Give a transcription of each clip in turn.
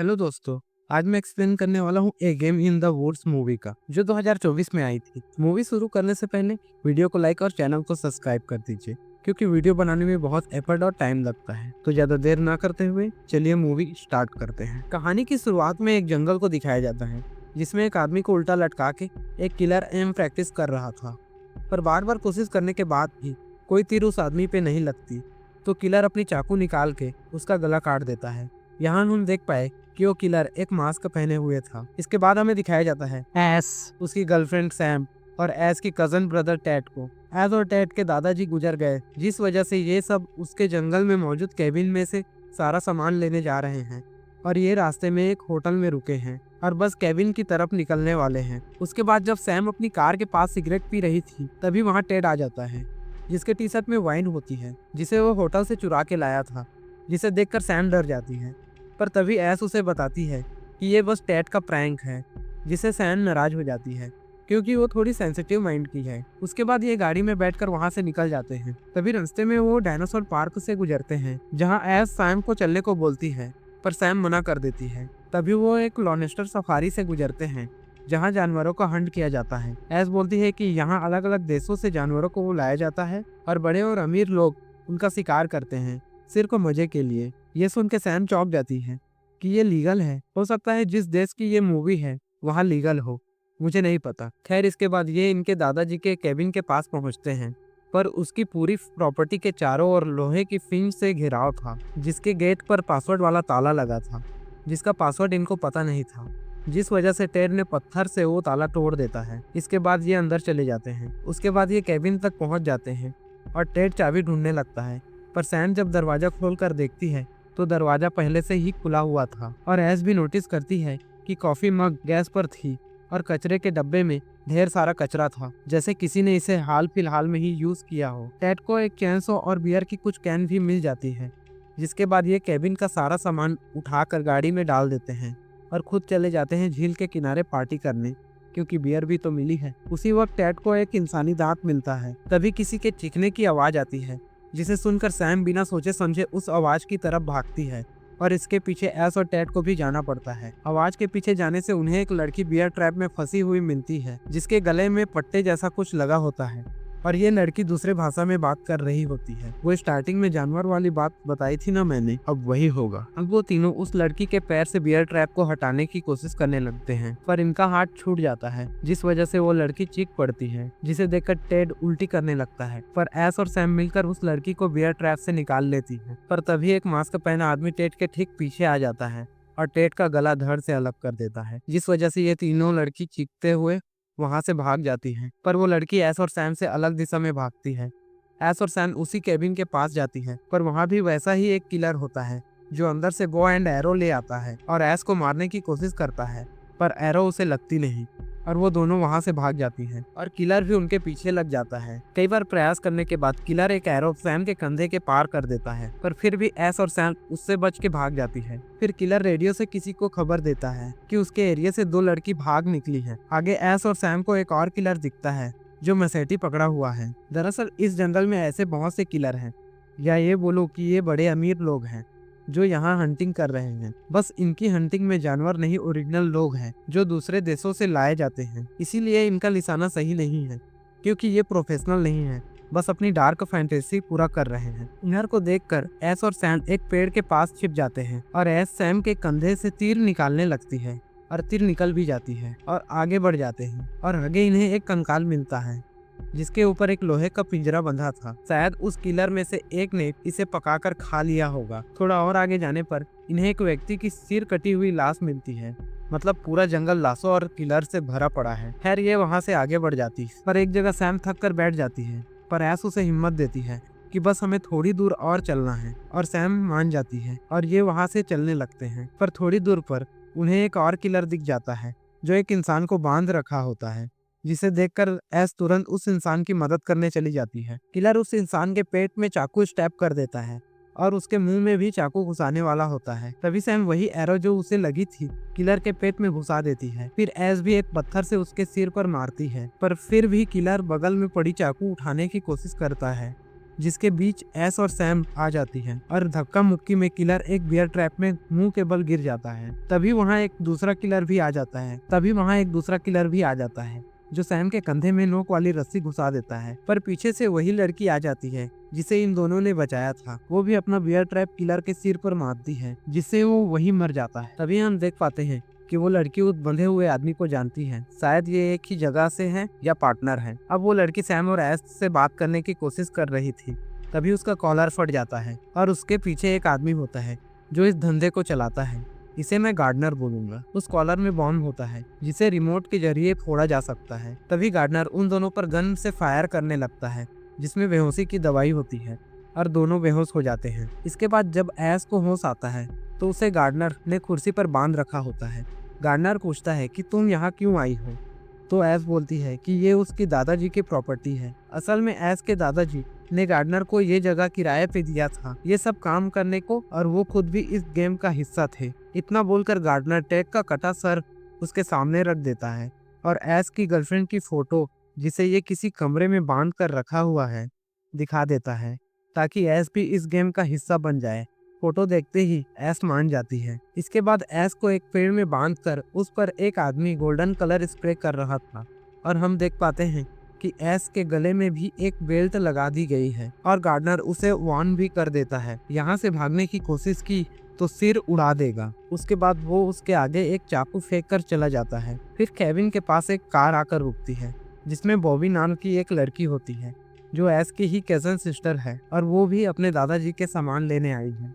Hello दोस्तों। आज मैं एक्सप्लेन करने वाला हूँ a game in the woods movie का, जो 2024 में आई थी। मूवी शुरू करने से पहले वीडियो को लाइक और चैनल को सब्सक्राइब कर दीजिए, क्योंकि वीडियो बनाने में बहुत एफर्ट और टाइम लगता है। तो ज्यादा देर ना करते हुए चलिए मूवी स्टार्ट करते हैं। कहानी की शुरुआत में एक जंगल को दिखाया जाता है, जिसमें एक आदमी को उल्टा लटका के एक किलर एम प्रैक्टिस कर रहा था। पर बार बार कोशिश करने के बाद भी कोई तीर उस आदमी पे नहीं लगती, तो किलर अपनी चाकू निकाल के उसका गला काट देता है। यहाँ हम देख पाए कि वो किलर एक मास्क पहने हुए था। इसके बाद हमें दिखाया जाता है एस, उसकी गर्लफ्रेंड सैम और एस की कजन ब्रदर टैट को। एस और टैट के दादाजी गुजर गए, जिस वजह से ये सब उसके जंगल में मौजूद केबिन में से सारा सामान लेने जा रहे हैं और ये रास्ते में एक होटल में रुके हैं और बस केबिन की तरफ निकलने वाले हैं। उसके बाद जब सैम अपनी कार के पास सिगरेट पी रही थी, तभी वहाँ टेड आ जाता है, जिसके टी शर्ट में वाइन होती है, जिसे वो होटल से चुरा के लाया था। जिसे देखकर सैम डर जाती है, पर तभी ऐस उसे बताती है कि ये बस टैट का प्रैंक है, जिससे सैम नाराज हो जाती है, क्योंकि वो थोड़ी सेंसिटिव माइंड की है। उसके बाद ये गाड़ी में बैठकर वहाँ से निकल जाते हैं। तभी रास्ते में वो डायनासोर पार्क से गुजरते हैं, जहाँ ऐस सैम को चलने को बोलती है, पर सैम मना कर देती है। तभी वो एक लॉनेस्टर सफारी से गुजरते हैं, जहाँ जानवरों का हंट किया जाता है। ऐस बोलती है कि यहाँ अलग अलग देशों से जानवरों को लाया जाता है और बड़े और अमीर लोग उनका शिकार करते हैं, सिर्फ मजे के लिए। ये सुन के सैम चौंक जाती है कि ये लीगल है। हो सकता है जिस देश की ये मूवी है वहाँ लीगल हो, मुझे नहीं पता। खैर, इसके बाद ये इनके दादाजी के केबिन के पास पहुँचते हैं, पर उसकी पूरी प्रॉपर्टी के चारों ओर लोहे की फिंच से घिराव था, जिसके गेट पर पासवर्ड वाला ताला लगा था, जिसका पासवर्ड इनको पता नहीं था, जिस वजह से टेड ने पत्थर से वो ताला तोड़ देता है। इसके बाद ये अंदर चले जाते हैं। उसके बाद ये केबिन तक पहुँच जाते हैं और टेड चाबी ढूंढने लगता है, पर सैम जब दरवाजा खोल कर देखती है तो दरवाजा पहले से ही खुला हुआ था। और ऐस भी नोटिस करती है कि कॉफी मग गैस पर थी और कचरे के डब्बे में ढेर सारा कचरा था, जैसे किसी ने इसे हाल फिलहाल में ही यूज किया हो। टेड को एक चैनसो और बियर की कुछ कैन भी मिल जाती है, जिसके बाद ये केबिन का सारा सामान उठाकर गाड़ी में डाल देते हैं और खुद चले जाते हैं झील के किनारे पार्टी करने, क्योंकि बियर भी तो मिली है। उसी वक्त टेड को एक इंसानी दांत मिलता है। तभी किसी के चीखने की आवाज आती है, जिसे सुनकर सैम बिना सोचे समझे उस आवाज की तरफ भागती है और इसके पीछे एस और टैट को भी जाना पड़ता है। आवाज के पीछे जाने से उन्हें एक लड़की बियर ट्रैप में फंसी हुई मिलती है, जिसके गले में पट्टे जैसा कुछ लगा होता है और ये लड़की दूसरे भाषा में बात कर रही होती है। वो स्टार्टिंग में जानवर वाली बात बताई थी ना मैंने, अब वही होगा। अब वो तीनों उस लड़की के पैर से बियर ट्रैप को हटाने की कोशिश करने लगते हैं, पर इनका हाथ छूट जाता है, जिस वजह से वो लड़की चीख पड़ती है, जिसे देखकर टेड उल्टी करने लगता है। पर एस और सैम मिलकर उस लड़की को बियर ट्रैप से निकाल लेती है। पर तभी एक मास्क पहना आदमी टेड के ठीक पीछे आ जाता है और टेड का गला धड़ से अलग कर देता है, जिस वजह से ये तीनों लड़की चीखते हुए वहां से भाग जाती है। पर वो लड़की एस और सैम से अलग दिशा में भागती है। एस और सैम उसी केबिन के पास जाती है, पर वहां भी वैसा ही एक किलर होता है, जो अंदर से बो एंड एरो ले आता है और एस को मारने की कोशिश करता है, पर एरो उसे लगती नहीं और वो दोनों वहां से भाग जाती हैं और किलर भी उनके पीछे लग जाता है। कई बार प्रयास करने के बाद किलर एक एरो सैम के कंधे के पार कर देता है, पर फिर भी एस और सैम उससे बच के भाग जाती है। फिर किलर रेडियो से किसी को खबर देता है कि उसके एरिया से 2 लड़की भाग निकली है। आगे एस और सैम को एक और किलर दिखता है, जो मसेटी पकड़ा हुआ है। दरअसल इस जंगल में ऐसे बहुत से किलर हैं, या ये बोलो कि ये बड़े अमीर लोग हैं जो यहाँ हंटिंग कर रहे हैं। बस इनकी हंटिंग में जानवर नहीं, ओरिजिनल लोग हैं जो दूसरे देशों से लाए जाते हैं। इसीलिए इनका निशाना सही नहीं है, क्योंकि ये प्रोफेशनल नहीं है, बस अपनी डार्क फैंटेसी पूरा कर रहे हैं। इधर को देखकर एस और सैम एक पेड़ के पास छिप जाते हैं और एस सैम के कंधे से तीर निकालने लगती है और तीर निकल भी जाती है और आगे बढ़ जाते हैं और आगे इन्हें एक कंकाल मिलता है, जिसके ऊपर एक लोहे का पिंजरा बंधा था। शायद उस किलर में से एक ने इसे पकाकर खा लिया होगा। थोड़ा और आगे जाने पर इन्हें एक व्यक्ति की सिर कटी हुई लाश मिलती है। मतलब पूरा जंगल लाशों और किलर से भरा पड़ा है। खैर, ये वहां से आगे बढ़ जाती है, पर एक जगह सैम थक कर बैठ जाती है, पर ऐस उसे हिम्मत देती है कि बस हमें थोड़ी दूर और चलना है और सैम मान जाती है और ये वहां से चलने लगते हैं। पर थोड़ी दूर पर उन्हें एक और किलर दिख जाता है, जो एक इंसान को बांध रखा होता है, जिसे देखकर एस तुरंत उस इंसान की मदद करने चली जाती है। किलर उस इंसान के पेट में चाकू स्टैब कर देता है और उसके मुंह में भी चाकू घुसाने वाला होता है। तभी सैम वही एरो जो उसे लगी थी किलर के पेट में घुसा देती है। फिर एस भी एक पत्थर से उसके सिर पर मारती है, पर फिर भी किलर बगल में पड़ी चाकू उठाने की कोशिश करता है, जिसके बीच एस और सैम आ जाती है और धक्का मुक्की में किलर एक बियर ट्रैप में मुंह के बल गिर जाता है। तभी वहाँ एक दूसरा किलर भी आ जाता है जो सैम के कंधे में नोक वाली रस्सी घुसा देता है। पर पीछे से वही लड़की आ जाती है जिसे इन दोनों ने बचाया था। वो भी अपना बियर ट्रैप किलर के सिर पर मारती है जिससे वो वही मर जाता है। तभी हम देख पाते हैं कि वो लड़की उस बंधे हुए आदमी को जानती है। शायद ये एक ही जगह से है या पार्टनर है। अब वो लड़की सैम और एस से बात करने की कोशिश कर रही थी। तभी उसका कॉलर फट जाता है और उसके पीछे एक आदमी होता है जो इस धंधे को चलाता है। इसे मैं गार्डनर बोलूंगा। उस कॉलर में बॉम्ब होता है जिसे रिमोट के जरिए फोड़ा जा सकता है। तभी गार्डनर उन दोनों पर गन से फायर करने लगता है जिसमें बेहोशी की दवाई होती है और दोनों बेहोश हो जाते हैं। इसके बाद जब एस को होश आता है तो उसे गार्डनर ने कुर्सी पर बांध रखा होता है। गार्डनर पूछता है कि तुम यहाँ क्यों आई हो? तो एस बोलती है कि ये उसकी दादाजी की प्रॉपर्टी है। असल में एस के दादाजी ने गार्डनर को ये जगह किराए पे दिया था ये सब काम करने को, और वो खुद भी इस गेम का हिस्सा थे। इतना बोलकर गार्डनर टेक का कटा सर उसके सामने रख देता है और एस की गर्लफ्रेंड की फोटो, जिसे ये किसी कमरे में बांध कर रखा हुआ है, दिखा देता है ताकि एस भी इस गेम का हिस्सा बन जाए। फोटो देखते ही एस मान जाती है। इसके बाद एस को एक पेड़ में बांधकर उस पर एक आदमी गोल्डन कलर स्प्रे कर रहा था और हम देख पाते हैं कि एस के गले में भी एक बेल्ट लगा दी गई है और गार्डनर उसे वार्न भी कर देता है यहाँ से भागने की कोशिश की तो सिर उड़ा देगा। उसके बाद वो उसके आगे एक चाकू फेंक कर चला जाता है। फिर केविन के पास एक कार आकर रुकती है जिसमें बॉबी नाम की एक लड़की होती है जो एस की ही कजन सिस्टर है और वो भी अपने दादाजी के सामान लेने आई है।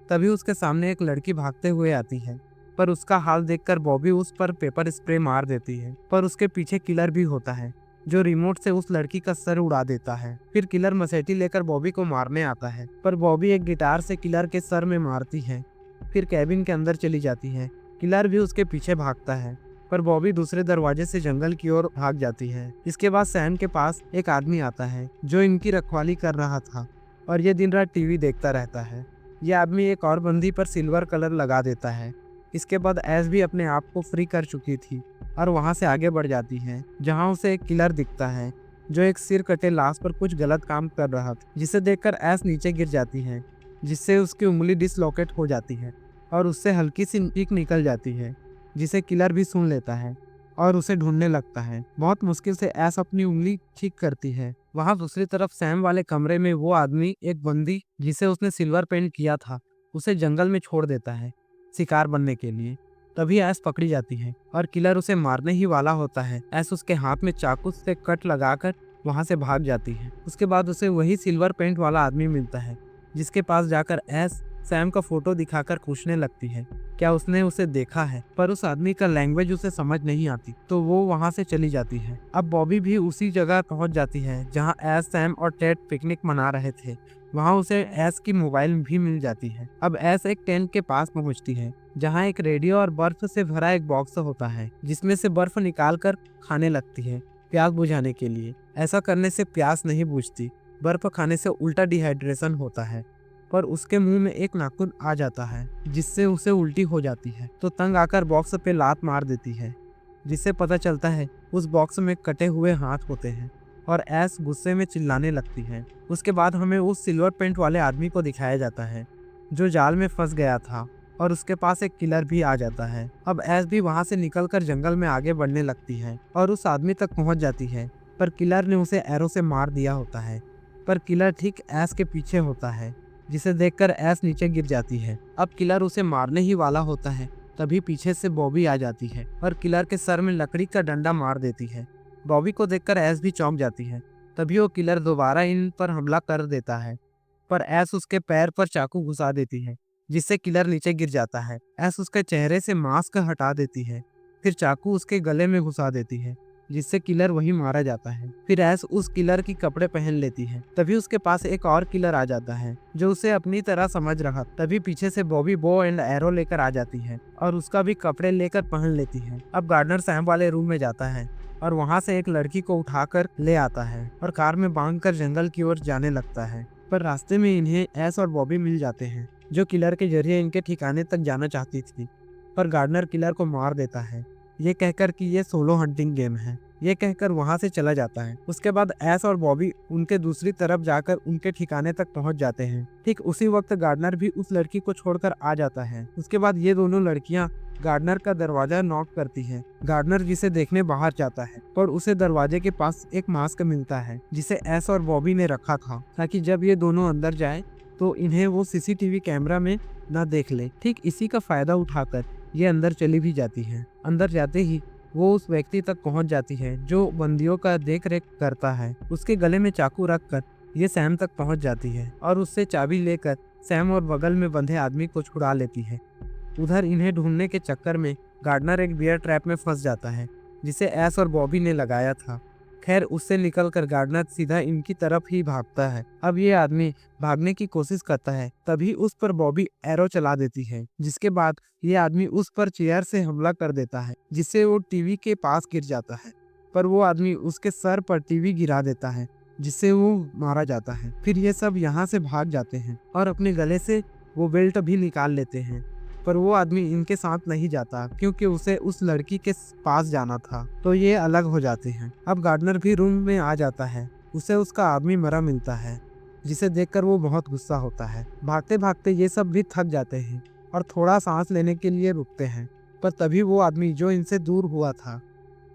तभी उसके सामने एक लड़की भागते हुए आती है पर उसका हाल देखकर बॉबी उस पर पेपर स्प्रे मार देती है। पर उसके पीछे किलर भी होता है जो रिमोट से उस लड़की का सर उड़ा देता है। फिर किलर मसेटी लेकर बॉबी को मारने आता है पर बॉबी एक गिटार से किलर के सर में मारती है। फिर कैबिन के अंदर चली जाती है। किलर भी उसके पीछे भागता है पर बॉबी दूसरे दरवाजे से जंगल की ओर भाग जाती है। इसके बाद सैम के पास एक आदमी आता है जो इनकी रखवाली कर रहा था और ये दिन रात टीवी देखता रहता है। यह आदमी एक और बंदी पर सिल्वर कलर लगा देता है। इसके बाद एस भी अपने आप को फ्री कर चुकी थी और वहां से आगे बढ़ जाती है जहां उसे एक किलर दिखता है जो एक सिर कटे लाश पर कुछ गलत काम कर रहा था, जिसे देखकर एस नीचे गिर जाती है जिससे उसकी उंगली डिसलोकेट हो जाती है और उससे हल्की सी चीख निकल जाती है जिसे किलर भी सुन लेता है और उसे ढूंढने लगता है। बहुत मुश्किल से एस अपनी उंगली ठीक करती है। वहां दूसरी तरफ सैम वाले कमरे में वो आदमी एक बंदी जिसे उसने सिल्वर पेंट किया था उसे जंगल में छोड़ देता है शिकार बनने के लिए। तभी एस पकड़ी जाती है और किलर उसे मारने ही वाला होता है। एस उसके हाथ में चाकू से कट लगाकर वहां से भाग जाती है। उसके बाद उसे वही सिल्वर पेंट वाला आदमी मिलता है जिसके पास जाकर एस सैम का फोटो दिखाकर पूछने लगती है क्या उसने उसे देखा है, पर उस आदमी का लैंग्वेज उसे समझ नहीं आती तो वो वहां से चली जाती है। अब बॉबी भी उसी जगह पहुंच जाती है जहां एस, सैम और टेड पिकनिक मना रहे थे। वहां उसे एस की मोबाइल भी मिल जाती है। अब एस एक टेंट के पास पहुंचती है जहां एक रेडियो और बर्फ से भरा एक बॉक्स होता है जिसमें से बर्फ निकाल कर खाने लगती है प्यास बुझाने के लिए। ऐसा करने से प्यास नहीं बुझती, बर्फ खाने से उल्टा डिहाइड्रेशन होता है। पर उसके मुंह में एक नाखून आ जाता है जिससे उसे उल्टी हो जाती है तो तंग आकर बॉक्स पे लात मार देती है जिससे पता चलता है उस बॉक्स में कटे हुए हाथ होते हैं और एस गुस्से में चिल्लाने लगती है। उसके बाद हमें उस सिल्वर पेंट वाले आदमी को दिखाया जाता है जो जाल में फंस गया था और उसके पास एक किलर भी आ जाता है। अब एस भी वहां से निकलकर जंगल में आगे बढ़ने लगती है और उस आदमी तक पहुंच जाती है पर किलर ने उसे एरो से मार दिया होता है। पर किलर ठीक एस के पीछे होता है जिसे देखकर एस नीचे गिर जाती है। अब किलर उसे मारने ही वाला होता है तभी पीछे से बॉबी आ जाती है और किलर के सर में लकड़ी का डंडा मार देती है। बॉबी को देखकर एस भी चौंक जाती है। तभी वो किलर दोबारा इन पर हमला कर देता है पर एस उसके पैर पर चाकू घुसा देती है जिससे किलर नीचे गिर जाता है। एस उसके चेहरे से मास्क हटा देती है फिर चाकू उसके गले में घुसा देती है जिससे किलर वही मारा जाता है। फिर एस उस किलर की कपड़े पहन लेती है। तभी उसके पास एक और किलर आ जाता है जो उसे अपनी तरह समझ रहा। तभी पीछे से बॉबी बो एंड एरो लेकर आ जाती है और उसका भी कपड़े लेकर पहन लेती है। अब गार्डनर सैम वाले रूम में जाता है और वहां से एक लड़की को उठाकर ले आता है और कार में बांधकर जंगल की ओर जाने लगता है। पर रास्ते में इन्हें एस और बॉबी मिल जाते हैं जो किलर के जरिए इनके ठिकाने तक जाना चाहती थी। पर गार्डनर किलर को मार देता है ये कहकर कि ये सोलो हंटिंग गेम है, ये कहकर वहां से चला जाता है। उसके बाद एस और बॉबी उनके दूसरी तरफ जाकर उनके ठिकाने तक पहुंच जाते हैं। ठीक उसी वक्त गार्डनर भी उस लड़की को छोड़कर आ जाता है। उसके बाद ये दोनों लड़कियां गार्डनर का दरवाजा नॉक करती है। गार्डनर जिसे देखने बाहर जाता है, पर उसे दरवाजे के पास एक मास्क मिलता है जिसे एस और बॉबी ने रखा था, ताकि जब ये दोनों अंदर जाए तो इन्हें वो सीसीटीवी कैमरा में न देख ले। ठीक इसी का फायदा उठाकर ये अंदर चली भी जाती है। अंदर जाते ही वो उस व्यक्ति तक पहुंच जाती है जो बंदियों का देख रेख करता है। उसके गले में चाकू रखकर ये सैम तक पहुंच जाती है और उससे चाबी लेकर सैम और बगल में बंधे आदमी को छुड़ा लेती है। उधर इन्हें ढूंढने के चक्कर में गार्डनर एक बियर ट्रैप में फंस जाता है जिसे एस और बॉबी ने लगाया था। खैर उससे निकलकर गार्डनर सीधा इनकी तरफ ही भागता है। अब ये आदमी भागने की कोशिश करता है, तभी उस पर बॉबी एरो चला देती है, जिसके बाद ये आदमी उस पर चेयर से हमला कर देता है जिससे वो टीवी के पास गिर जाता है। पर वो आदमी उसके सर पर टीवी गिरा देता है जिससे वो मारा जाता है। फिर ये सब यहाँ से भाग जाते हैं और अपने गले से वो बेल्ट भी निकाल लेते हैं। पर वो आदमी इनके साथ नहीं जाता क्योंकि उसे उस लड़की के पास जाना था, तो ये अलग हो जाते हैं। अब गार्डनर भी रूम में आ जाता है। उसे उसका आदमी मरा मिलता है जिसे देखकर वो बहुत गुस्सा होता है। भागते भागते ये सब भी थक जाते हैं और थोड़ा सांस लेने के लिए रुकते हैं। पर तभी वो आदमी जो इनसे दूर हुआ था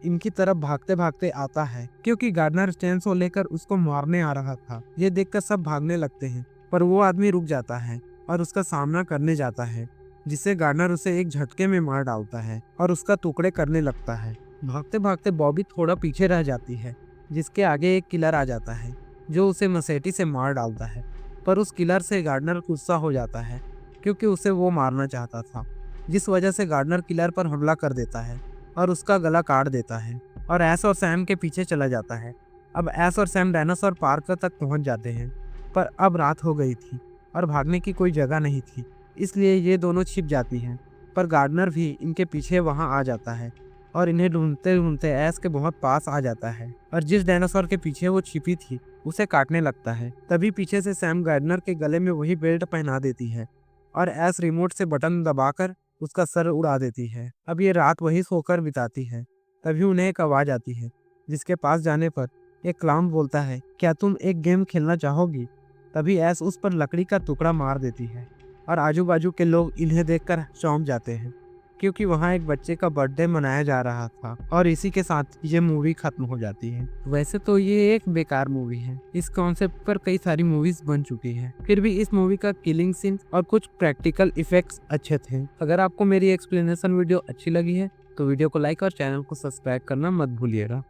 इनकी तरफ भागते भागते आता है, क्योंकि गार्डनर चेनसो लेकर उसको मारने आ रहा था। ये देखकर सब भागने लगते हैं, पर वो आदमी रुक जाता है और उसका सामना करने जाता है, जिससे गार्डनर उसे एक झटके में मार डालता है और उसका टुकड़े करने लगता है। भागते भागते बॉबी थोड़ा पीछे रह जाती है, जिसके आगे एक किलर आ जाता है जो उसे मसेटी से मार डालता है। पर उस किलर से गार्डनर गुस्सा हो जाता है क्योंकि उसे वो मारना चाहता था, जिस वजह से गार्डनर किलर पर हमला कर देता है और उसका गला काट देता है और एस और सैम के पीछे चला जाता है। अब एस और सैम डायनासोर पार्क तक पहुंच जाते हैं, पर अब रात हो गई थी और भागने की कोई जगह नहीं थी, इसलिए ये दोनों छिप जाती हैं। पर गार्डनर भी इनके पीछे वहां आ जाता है और इन्हें ढूंढते ढूंढते एस के बहुत पास आ जाता है और जिस डायनासोर के पीछे वो छिपी थी उसे काटने लगता है। तभी पीछे से सैम गार्डनर के गले में वही बेल्ट पहना देती है और एस रिमोट से बटन दबाकर उसका सर उड़ा देती है। अब ये रात वही सोकर बिताती है। तभी उन्हें एक आवाज आती है, जिसके पास जाने पर एक क्लाउन बोलता है, क्या तुम एक गेम खेलना चाहोगी? तभी एस उस पर लकड़ी का टुकड़ा मार देती है और आजू बाजू के लोग इन्हें देखकर चौंक जाते हैं, क्योंकि वहाँ एक बच्चे का बर्थडे मनाया जा रहा था। और इसी के साथ ये मूवी खत्म हो जाती है। वैसे तो ये एक बेकार मूवी है, इस कॉन्सेप्ट पर कई सारी मूवीज बन चुकी हैं, फिर भी इस मूवी का किलिंग सीन और कुछ प्रैक्टिकल इफेक्ट्स अच्छे थे। अगर आपको मेरी एक्सप्लेनेशन वीडियो अच्छी लगी है तो वीडियो को लाइक और चैनल को सब्सक्राइब करना मत भूलिएगा।